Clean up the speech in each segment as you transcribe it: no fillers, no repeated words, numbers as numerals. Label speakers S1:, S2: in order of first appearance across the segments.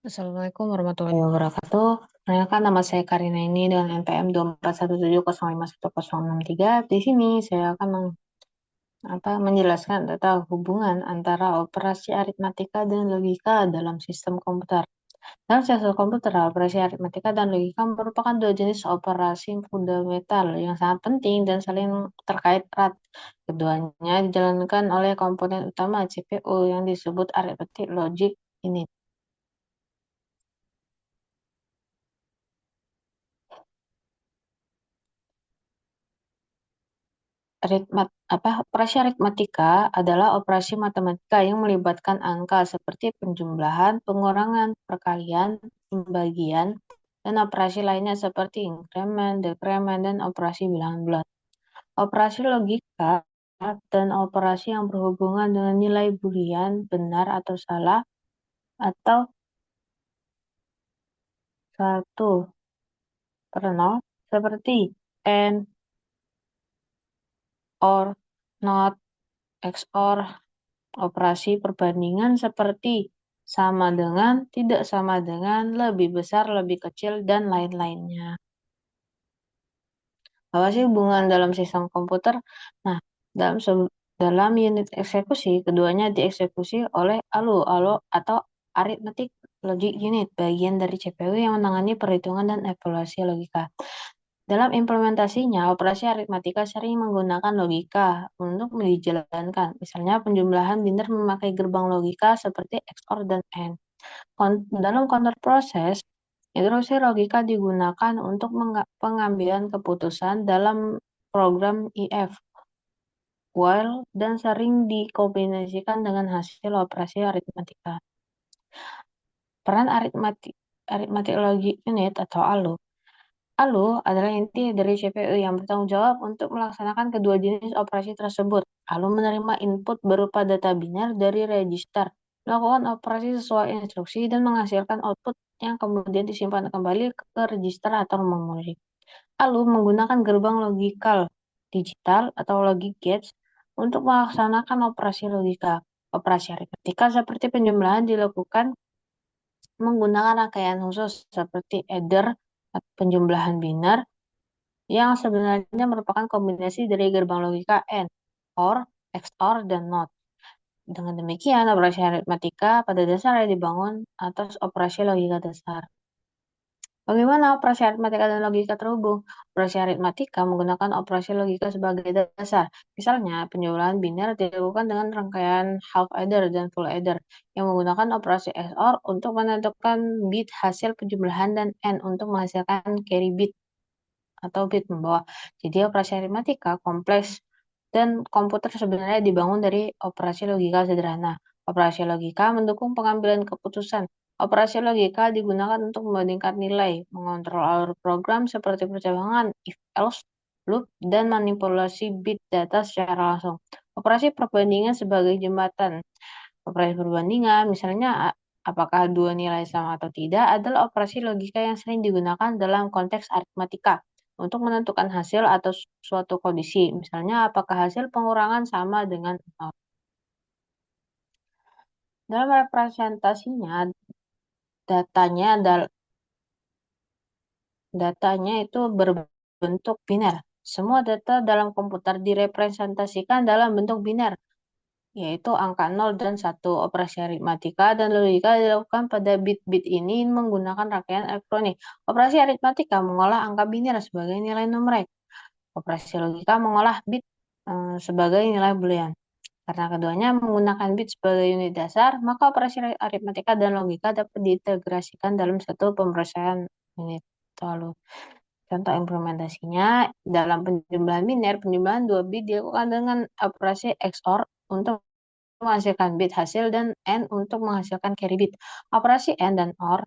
S1: Assalamualaikum warahmatullahi wabarakatuh. Perkenalkan, nama saya Karina ini dengan NPM 24170511063. Di sini saya akan menjelaskan tentang hubungan antara operasi aritmatika dan logika dalam sistem komputer. Dalam sistem komputer, operasi aritmatika dan logika merupakan dua jenis operasi fundamental yang sangat penting dan saling terkait erat. Keduanya dijalankan oleh komponen utama CPU yang disebut arithmetic logic unit. Operasi aritmatika adalah operasi matematika yang melibatkan angka seperti penjumlahan, pengurangan, perkalian, pembagian, dan operasi lainnya seperti increment, decrement, dan operasi bilangan bulat. Operasi logika dan operasi yang berhubungan dengan nilai Boolean, benar atau salah, atau 1/0, seperti AND, OR, NOT, XOR. Operasi perbandingan seperti sama dengan, tidak sama dengan, lebih besar, lebih kecil, dan lain-lainnya. Apa sih hubungan dalam sistem komputer? Nah, dalam unit eksekusi, keduanya dieksekusi oleh ALU atau Arithmetic Logic Unit, bagian dari CPU yang menangani perhitungan dan evaluasi logika. Dalam implementasinya, operasi aritmatika sering menggunakan logika untuk dijalankan. Misalnya, penjumlahan biner memakai gerbang logika seperti XOR dan AND. Dalam counter proses, instruksi logika digunakan untuk pengambilan keputusan dalam program if, while, dan sering dikombinasikan dengan hasil operasi aritmatika. Peran Arithmetic Logic Unit atau ALU. ALU adalah inti dari CPU yang bertanggung jawab untuk melaksanakan kedua jenis operasi tersebut. ALU menerima input berupa data biner dari register, melakukan operasi sesuai instruksi, dan menghasilkan output yang kemudian disimpan kembali ke register atau memori. ALU menggunakan gerbang logikal digital atau logic gates untuk melaksanakan operasi logika. Operasi aritmatika seperti penjumlahan dilakukan menggunakan rangkaian khusus seperti adder atau penjumlahan biner yang sebenarnya merupakan kombinasi dari gerbang logika AND, OR, XOR, dan NOT. Dengan demikian, operasi aritmatika pada dasarnya dibangun atas operasi logika dasar. Bagaimana operasi aritmatika dan logika terhubung? Operasi aritmatika menggunakan operasi logika sebagai dasar. Misalnya, penjumlahan biner dilakukan dengan rangkaian half adder dan full adder yang menggunakan operasi XOR untuk menentukan bit hasil penjumlahan dan AND untuk menghasilkan carry bit atau bit membawa. Jadi operasi aritmatika kompleks dan komputer sebenarnya dibangun dari operasi logika sederhana. Operasi logika mendukung pengambilan keputusan. Operasi logika digunakan untuk membandingkan nilai, mengontrol alur program seperti percabangan, if-else, loop, dan manipulasi bit data secara langsung. Operasi perbandingan sebagai jembatan. Operasi perbandingan, misalnya apakah dua nilai sama atau tidak, adalah operasi logika yang sering digunakan dalam konteks aritmatika untuk menentukan hasil atau suatu kondisi. Misalnya, apakah hasil pengurangan sama dengan 0. Dalam representasinya, datanya datanya itu berbentuk biner. Semua data dalam komputer direpresentasikan dalam bentuk biner, yaitu angka 0 dan 1. Operasi aritmatika dan logika dilakukan pada bit-bit ini menggunakan rangkaian elektronik. Operasi aritmatika mengolah angka biner sebagai nilai numerik. Operasi logika mengolah bit sebagai nilai boolean. Karena keduanya menggunakan bit sebagai unit dasar, maka operasi aritmatika dan logika dapat diintegrasikan dalam satu pemrosesan unit. Lalu, contoh implementasinya, dalam penjumlahan biner, penjumlahan 2 bit dilakukan dengan operasi XOR untuk menghasilkan bit hasil dan AND untuk menghasilkan carry bit. Operasi AND dan OR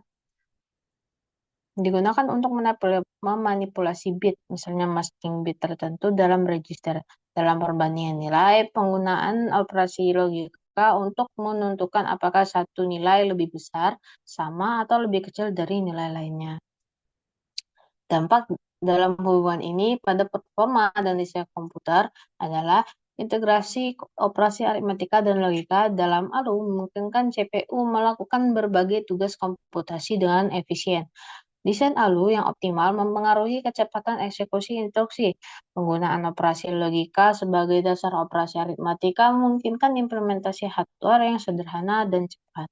S1: digunakan untuk memanipulasi bit, misalnya masking bit tertentu dalam register. Dalam perbandingan nilai, penggunaan operasi logika untuk menentukan apakah satu nilai lebih besar, sama, atau lebih kecil dari nilai lainnya. Dampak dalam hubungan ini pada performa dan desain komputer adalah Integrasi operasi aritmatika dan logika dalam ALU memungkinkan CPU melakukan berbagai tugas komputasi dengan efisien. Desain ALU yang optimal mempengaruhi kecepatan eksekusi instruksi. Penggunaan operasi logika sebagai dasar operasi aritmatika memungkinkan implementasi hardware yang sederhana dan cepat.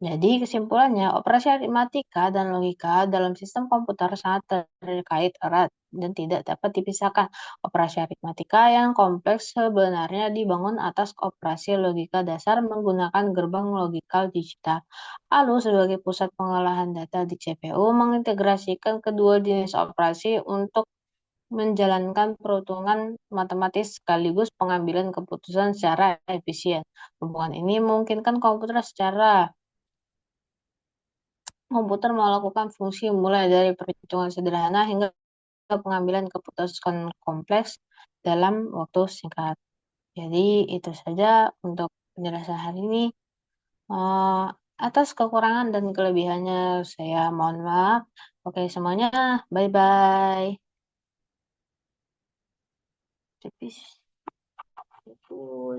S1: Jadi kesimpulannya, operasi aritmatika dan logika dalam sistem komputer sangat terkait erat dan tidak dapat dipisahkan. Operasi aritmatika yang kompleks sebenarnya dibangun atas operasi logika dasar menggunakan gerbang logikal digital. Lalu sebagai pusat pengolahan data di CPU mengintegrasikan kedua jenis operasi untuk menjalankan perhitungan matematis sekaligus pengambilan keputusan secara efisien. Hubungan ini memungkinkan komputer melakukan fungsi mulai dari perhitungan sederhana hingga pengambilan keputusan kompleks dalam waktu singkat. Jadi itu saja untuk penjelasan hari ini. Eh, Atas kekurangan dan kelebihannya saya mohon maaf. Oke semuanya, bye-bye. Tipis.